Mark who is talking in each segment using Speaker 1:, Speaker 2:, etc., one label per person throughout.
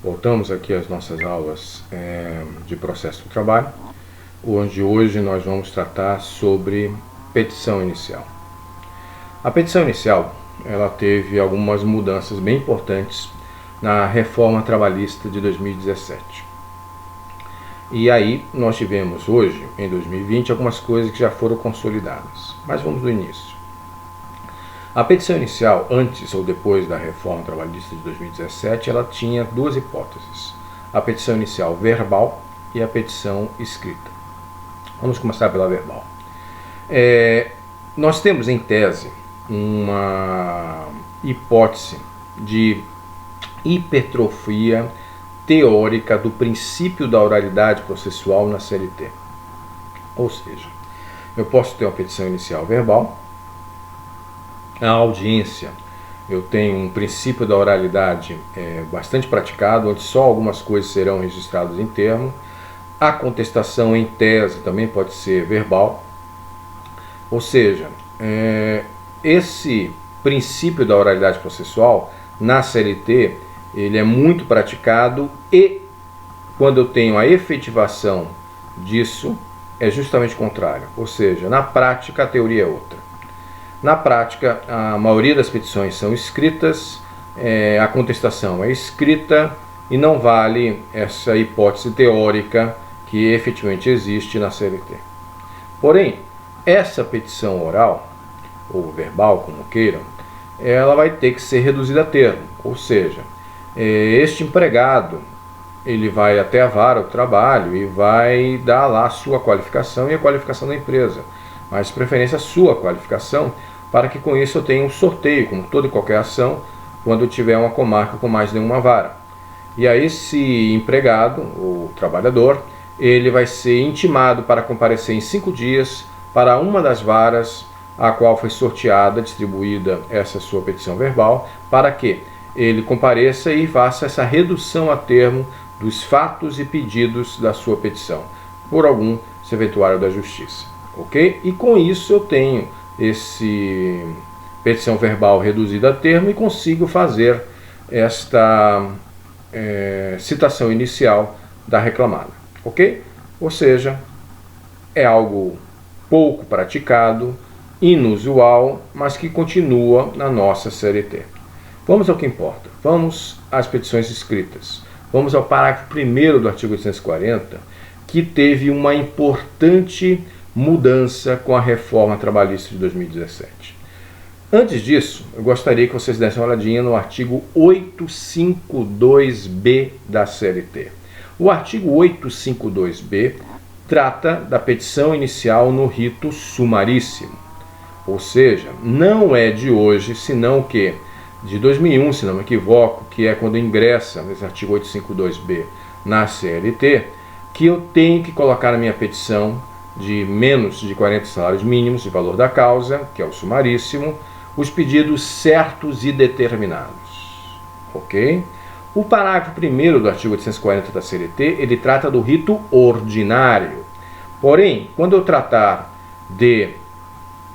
Speaker 1: Voltamos aqui às nossas aulas de processo do trabalho, onde hoje nós vamos tratar sobre petição inicial. A petição inicial, ela teve algumas mudanças bem importantes na reforma trabalhista de 2017. E aí nós tivemos hoje, em 2020, algumas coisas que já foram consolidadas. Mas vamos do início. A petição inicial, antes ou depois da reforma trabalhista de 2017, ela tinha duas hipóteses. A petição inicial verbal e a petição escrita. Vamos começar pela verbal. Nós temos em tese uma hipótese de hipertrofia teórica do princípio da oralidade processual na CLT. Ou seja, eu posso ter uma petição inicial verbal. A audiência, eu tenho um princípio da oralidade bastante praticado, onde só algumas coisas serão registradas em termo. A contestação em tese também pode ser verbal. Ou seja, esse princípio da oralidade processual na CLT, ele é muito praticado e quando eu tenho a efetivação disso, é justamente o contrário. Ou seja, na prática a teoria é outra. Na prática, a maioria das petições são escritas, a contestação é escrita e não vale essa hipótese teórica que efetivamente existe na CLT. Porém, essa petição oral, ou verbal, como queiram, ela vai ter que ser reduzida a termo. Ou seja, este empregado ele vai até a vara do trabalho e vai dar lá a sua qualificação e a qualificação da empresa, mas de preferência a sua qualificação, para que com isso eu tenha um sorteio, como toda e qualquer ação, quando eu tiver uma comarca com mais de uma vara. E aí esse empregado, ou trabalhador, ele vai ser intimado para comparecer em 5 dias para uma das varas a qual foi sorteada, distribuída essa sua petição verbal, para que ele compareça e faça essa redução a termo dos fatos e pedidos da sua petição, por algum serventuário da Justiça. Ok? E com isso eu tenho esse petição verbal reduzida a termo e consigo fazer esta citação inicial da reclamada. Ok? Ou seja, é algo pouco praticado, inusual, mas que continua na nossa CLT. Vamos ao que importa. Vamos às petições escritas. Vamos ao parágrafo 1º do artigo 840, que teve uma importante mudança com a reforma trabalhista de 2017. Antes disso, eu gostaria que vocês dessem uma olhadinha no artigo 852B da CLT. O artigo 852B trata da petição inicial no rito sumaríssimo. Ou seja, não é de hoje, senão que de 2001, se não me equivoco, que é quando ingressa nesse artigo 852B na CLT, que eu tenho que colocar na minha petição de menos de 40 salários mínimos de valor da causa, que é o sumaríssimo, os pedidos certos e determinados. Ok? O parágrafo 1º do artigo 840 da CLT, ele trata do rito ordinário. Porém, quando eu tratar de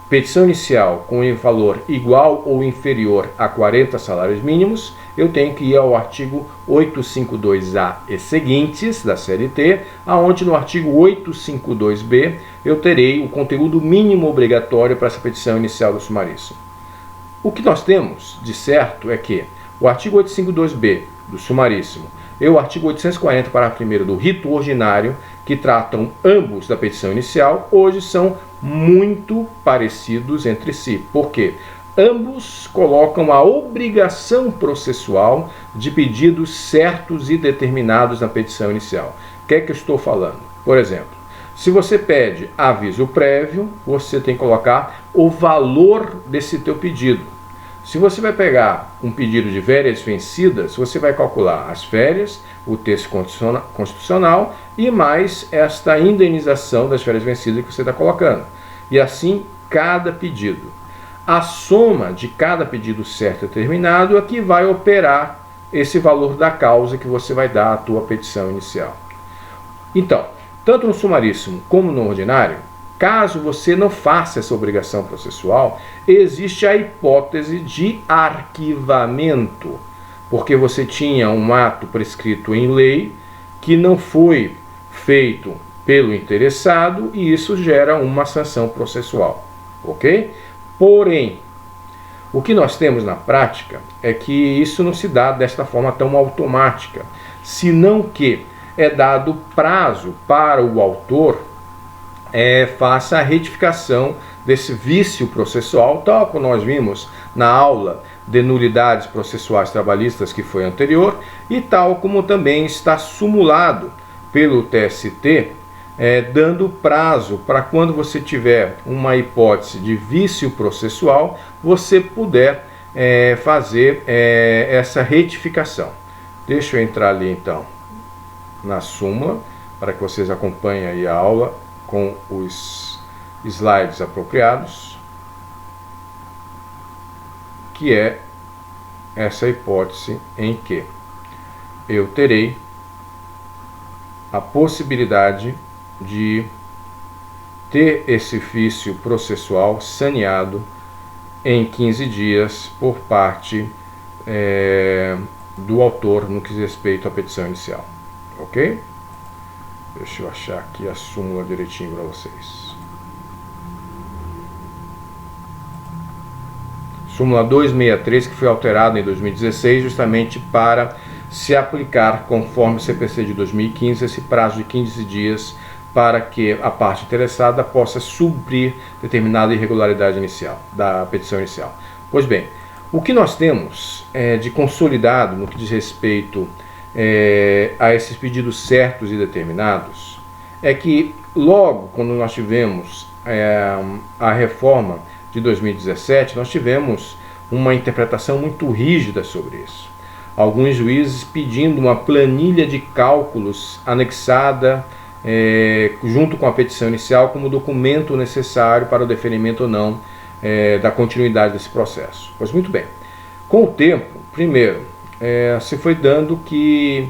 Speaker 1: petição inicial com valor igual ou inferior a 40 salários mínimos, eu tenho que ir ao artigo 852A e seguintes da CLT, aonde no artigo 852B eu terei o conteúdo mínimo obrigatório para essa petição inicial do sumaríssimo. O que nós temos de certo é que o artigo 852B do sumaríssimo e o artigo 840, parágrafo 1º do rito ordinário, que tratam ambos da petição inicial, hoje são muito parecidos entre si. Por quê? Ambos colocam a obrigação processual de pedidos certos e determinados na petição inicial. O que é que eu estou falando? Por exemplo, se você pede aviso prévio, você tem que colocar o valor desse teu pedido. Se você vai pegar um pedido de férias vencidas, você vai calcular as férias, o texto constitucional e mais esta indenização das férias vencidas que você está colocando. E assim, cada pedido. A soma de cada pedido certo e determinado é que vai operar esse valor da causa que você vai dar à tua petição inicial. Então, tanto no sumaríssimo como no ordinário, caso você não faça essa obrigação processual, existe a hipótese de arquivamento porque você tinha um ato prescrito em lei que não foi feito pelo interessado e isso gera uma sanção processual, ok? Porém, o que nós temos na prática é que isso não se dá desta forma tão automática, senão que é dado prazo para o autor faça a retificação desse vício processual, tal como nós vimos na aula de nulidades processuais trabalhistas que foi anterior, e tal como também está sumulado pelo TST, dando prazo para quando você tiver uma hipótese de vício processual, você puder fazer essa retificação. Deixa eu entrar ali então na súmula, para que vocês acompanhem aí a aula com os slides apropriados, que é essa hipótese em que eu terei a possibilidade de ter esse vício processual saneado em 15 dias por parte do autor no que diz respeito à petição inicial. Ok? Deixa eu achar aqui a súmula direitinho para vocês. Súmula 263, que foi alterada em 2016 justamente para se aplicar, conforme o CPC de 2015, esse prazo de 15 dias para que a parte interessada possa suprir determinada irregularidade inicial, da petição inicial. Pois bem, o que nós temos de consolidado no que diz respeito a esses pedidos certos e determinados é que logo quando nós tivemos a reforma de 2017, nós tivemos uma interpretação muito rígida sobre isso. Alguns juízes pedindo uma planilha de cálculos anexada junto com a petição inicial como documento necessário para o deferimento ou não da continuidade desse processo. Pois muito bem, com o tempo, primeiro, se foi dando que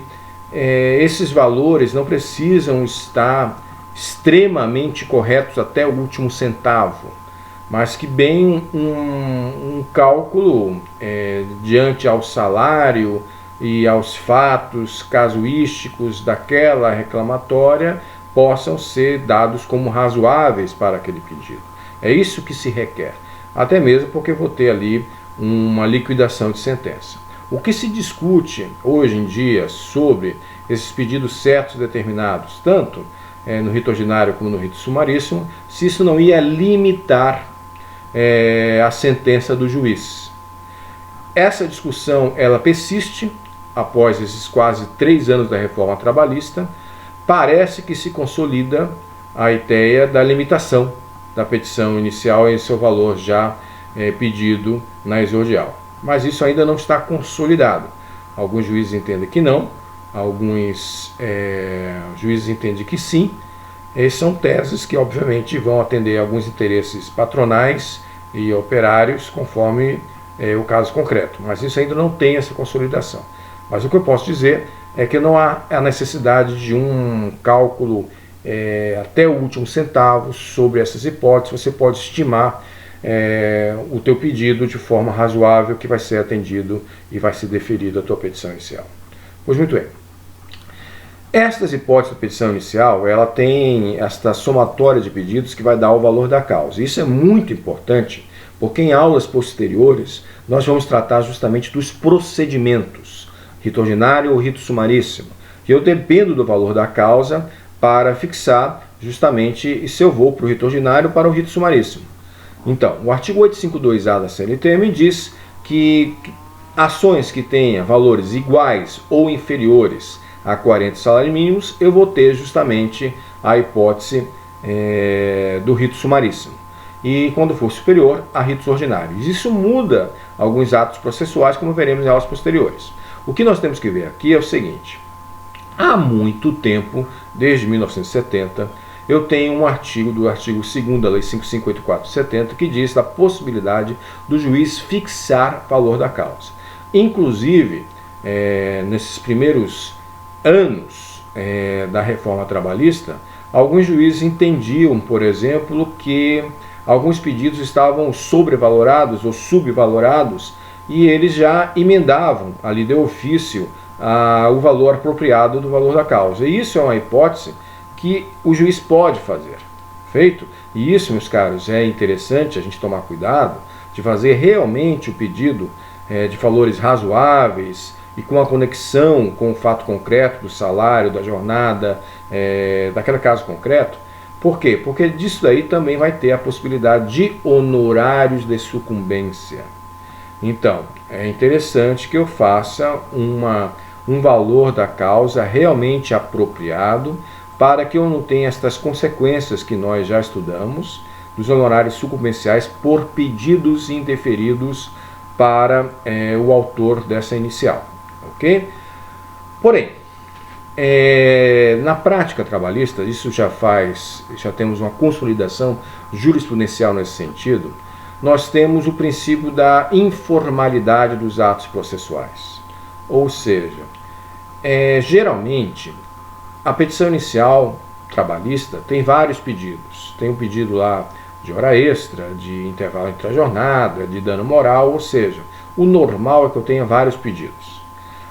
Speaker 1: esses valores não precisam estar extremamente corretos até o último centavo, mas que bem um cálculo diante ao salário e aos fatos casuísticos daquela reclamatória possam ser dados como razoáveis para aquele pedido. É isso que se requer, até mesmo porque vou ter ali uma liquidação de sentença. O que se discute hoje em dia sobre esses pedidos certos e determinados, tanto no rito ordinário como no rito sumaríssimo, se isso não ia limitar a sentença do juiz. Essa discussão ela persiste após esses quase 3 anos da reforma trabalhista. Parece que se consolida a ideia da limitação da petição inicial em seu valor já pedido na exordial. Mas isso ainda não está consolidado. Alguns juízes entendem que não, alguns juízes entendem que sim. Essas são teses que obviamente vão atender a alguns interesses patronais e operários conforme o caso concreto, mas isso ainda não tem essa consolidação. Mas o que eu posso dizer é que não há a necessidade de um cálculo até o último centavo sobre essas hipóteses. Você pode estimar o teu pedido de forma razoável que vai ser atendido e vai ser deferida a tua petição inicial. Pois muito bem. Estas hipóteses da petição inicial, ela tem esta somatória de pedidos que vai dar o valor da causa. Isso é muito importante, porque em aulas posteriores nós vamos tratar justamente dos procedimentos, rito ordinário ou rito sumaríssimo, que eu dependo do valor da causa para fixar justamente se eu vou para o rito ordinário ou para o rito sumaríssimo. Então, o artigo 852-A da CLT me diz que ações que tenham valores iguais ou inferiores a 40 salários mínimos, eu vou ter justamente a hipótese do rito sumaríssimo. E quando for superior, a ritos ordinários. Isso muda alguns atos processuais, como veremos em aulas posteriores. O que nós temos que ver aqui é o seguinte: há muito tempo, desde 1970, eu tenho um artigo do artigo 2º da Lei 5584/70 que diz da possibilidade do juiz fixar valor da causa. Inclusive, nesses primeiros anos da reforma trabalhista, alguns juízes entendiam, por exemplo, que alguns pedidos estavam sobrevalorados ou subvalorados e eles já emendavam ali de ofício o valor apropriado do valor da causa. E isso é uma hipótese que o juiz pode fazer. Feito? E isso, meus caros, é interessante a gente tomar cuidado de fazer realmente o pedido de valores razoáveis e com a conexão com o fato concreto do salário, da jornada, daquele caso concreto. Por quê? Porque disso daí também vai ter a possibilidade de honorários de sucumbência. Então, é interessante que eu faça um valor da causa realmente apropriado para que eu não tenha estas consequências que nós já estudamos dos honorários sucumbenciais por pedidos indeferidos para o autor dessa inicial. Ok? Porém, na prática trabalhista, isso já temos uma consolidação jurisprudencial nesse sentido. Nós temos o princípio da informalidade dos atos processuais. Ou seja, geralmente, a petição inicial trabalhista tem vários pedidos. Tem um pedido lá de hora extra, de intervalo entre a jornada, de dano moral, ou seja, o normal é que eu tenha vários pedidos.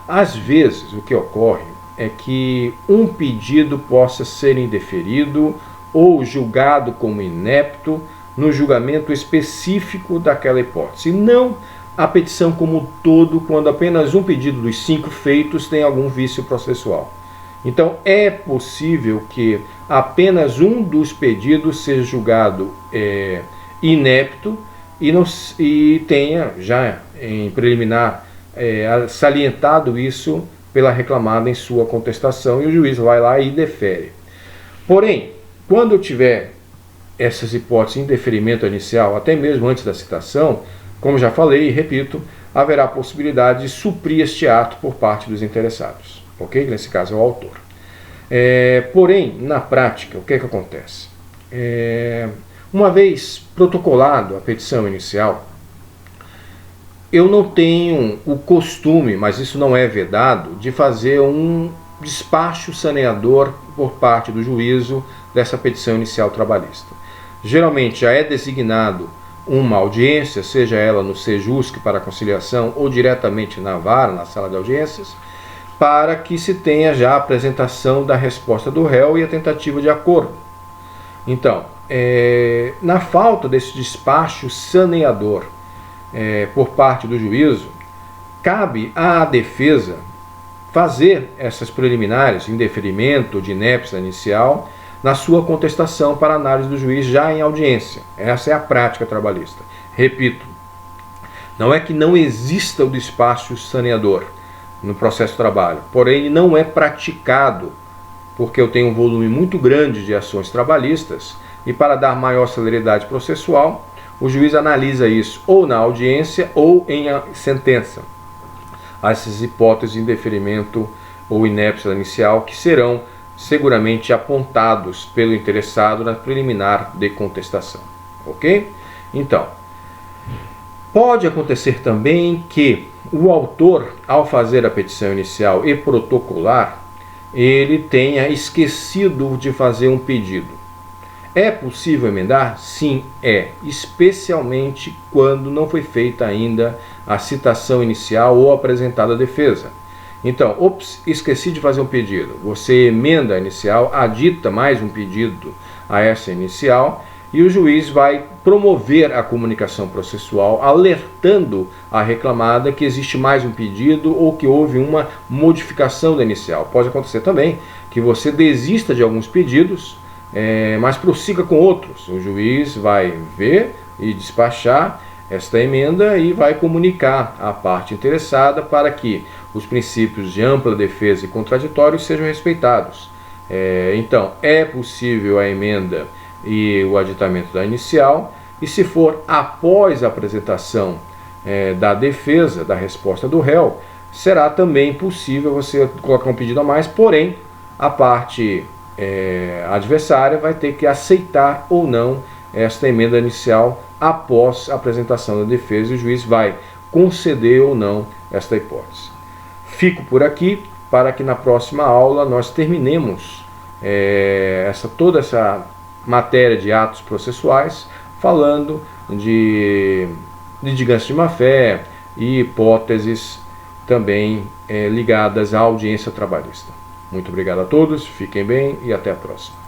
Speaker 1: Às vezes, o que ocorre é que um pedido possa ser indeferido ou julgado como inepto no julgamento específico daquela hipótese, e não a petição como um todo, quando apenas um pedido dos 5 feitos tem algum vício processual. Então, é possível que apenas um dos pedidos seja julgado inepto e tenha já em preliminar salientado isso pela reclamada em sua contestação, e o juiz vai lá e defere. Porém, quando eu tiver essas hipóteses em deferimento inicial, até mesmo antes da citação, como já falei e repito, haverá a possibilidade de suprir este ato por parte dos interessados. Ok? Nesse caso é o autor. Porém, na prática, o que acontece? Uma vez protocolado a petição inicial, eu não tenho o costume, mas isso não é vedado, de fazer um despacho saneador por parte do juízo dessa petição inicial trabalhista. Geralmente já é designado uma audiência, seja ela no Sejusc para conciliação ou diretamente na vara, na sala de audiências, para que se tenha já a apresentação da resposta do réu e a tentativa de acordo. Então, na falta desse despacho saneador por parte do juízo, cabe à defesa fazer essas preliminares, indeferimento de inépcia inicial, na sua contestação para análise do juiz já em audiência. Essa é a prática trabalhista. Repito, não é que não exista o despacho saneador no processo de trabalho, porém ele não é praticado, porque eu tenho um volume muito grande de ações trabalhistas, e para dar maior celeridade processual, o juiz analisa isso ou na audiência ou em sentença. Essas hipóteses de indeferimento ou inépcia inicial que serão seguramente apontados pelo interessado na preliminar de contestação. Ok? Então, pode acontecer também que o autor, ao fazer a petição inicial e protocolar, ele tenha esquecido de fazer um pedido. É possível emendar? Sim, é, especialmente quando não foi feita ainda a citação inicial ou apresentada a defesa. Então, esqueci de fazer um pedido. Você emenda a inicial, adita mais um pedido a essa inicial e o juiz vai promover a comunicação processual, alertando a reclamada que existe mais um pedido ou que houve uma modificação da inicial. Pode acontecer também que você desista de alguns pedidos, mas prossiga com outros. O juiz vai ver e despachar esta emenda e vai comunicar à parte interessada para que os princípios de ampla defesa e contraditório sejam respeitados. Então, é possível a emenda e o aditamento da inicial, e se for após a apresentação da defesa, da resposta do réu, será também possível você colocar um pedido a mais, porém, a parte adversária vai ter que aceitar ou não esta emenda inicial após a apresentação da defesa, e o juiz vai conceder ou não esta hipótese. Fico por aqui para que na próxima aula nós terminemos toda essa matéria de atos processuais, falando de litigância de má-fé, e hipóteses também ligadas à audiência trabalhista. Muito obrigado a todos, fiquem bem e até a próxima.